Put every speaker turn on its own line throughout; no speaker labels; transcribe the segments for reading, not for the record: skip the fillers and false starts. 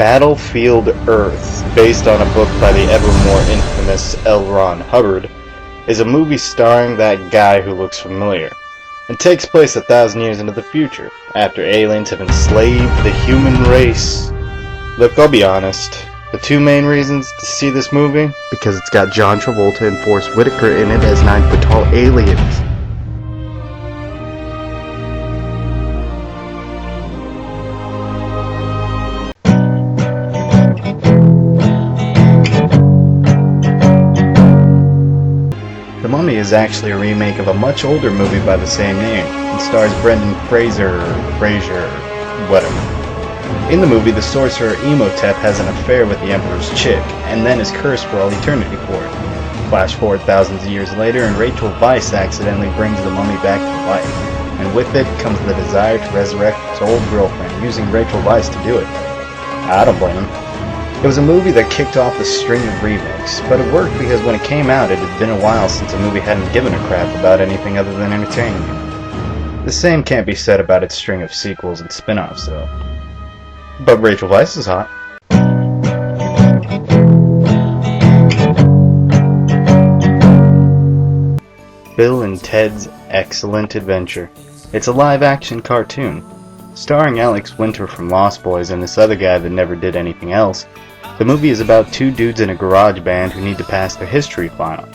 Battlefield Earth, based on a book by the ever more infamous L. Ron Hubbard, is a movie starring that guy who looks familiar, and takes place 1,000 years into the future, after aliens have enslaved the human race. Look, I'll be honest, the two main reasons to see this movie, because it's got John Travolta and Forrest Whitaker in it as 9-foot-tall aliens. The Mummy is actually a remake of a much older movie by the same name, and stars Brendan Fraser, whatever. In the movie, the sorcerer Imhotep has an affair with the Emperor's chick, and then is cursed for all eternity for it. Flash forward thousands of years later, and Rachel Weisz accidentally brings the mummy back to life, and with it comes the desire to resurrect his old girlfriend, using Rachel Weisz to do it. I don't blame him. It was a movie that kicked off a string of remakes, but it worked because when it came out, it had been a while since a movie hadn't given a crap about anything other than entertaining you. The same can't be said about its string of sequels and spin-offs, though. But Rachel Weisz is hot. Bill and Ted's Excellent Adventure. It's a live-action cartoon, starring Alex Winter from Lost Boys and this other guy that never did anything else. The movie is about two dudes in a garage band who need to pass their history final.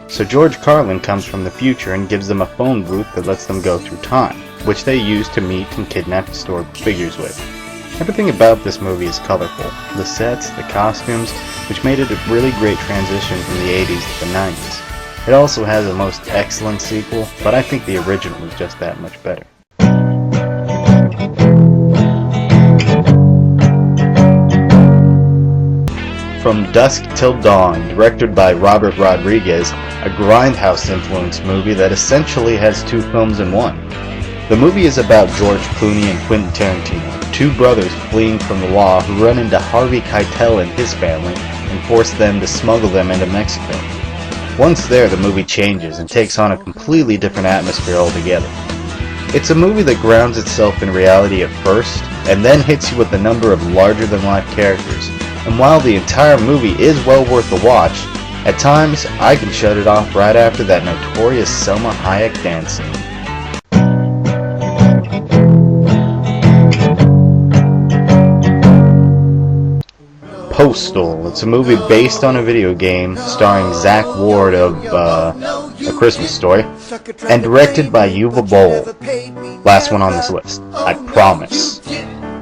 So George Carlin comes from the future and gives them a phone booth that lets them go through time, which they use to meet and kidnap historical figures with. Everything about this movie is colorful. The sets, the costumes, which made it a really great transition from the 80s to the 90s. It also has a most excellent sequel, but I think the original is just that much better. From Dusk Till Dawn, directed by Robert Rodriguez, a Grindhouse-influenced movie that essentially has two films in one. The movie is about George Clooney and Quentin Tarantino, two brothers fleeing from the law who run into Harvey Keitel and his family and force them to smuggle them into Mexico. Once there, the movie changes and takes on a completely different atmosphere altogether. It's a movie that grounds itself in reality at first, and then hits you with a number of larger-than-life characters. And while the entire movie is well worth the watch, at times I can shut it off right after that notorious Selma Hayek dance scene. Postal. It's a movie based on a video game starring Zach Ward of A Christmas Story and directed by Uwe Boll. Last one on this list, I promise.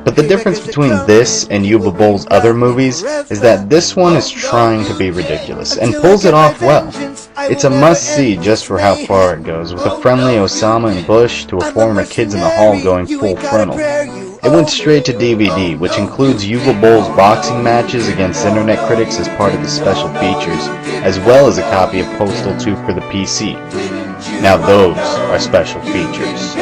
But the difference between this and Uwe Boll's other movies is that this one is trying to be ridiculous and pulls it off well. It's a must-see just for how far it goes, with a friendly Osama and Bush to a former Kids in the Hall going full frontal. It went straight to DVD, which includes Uwe Boll's boxing matches against internet critics as part of the special features, as well as a copy of Postal 2 for the PC. Now those are special features.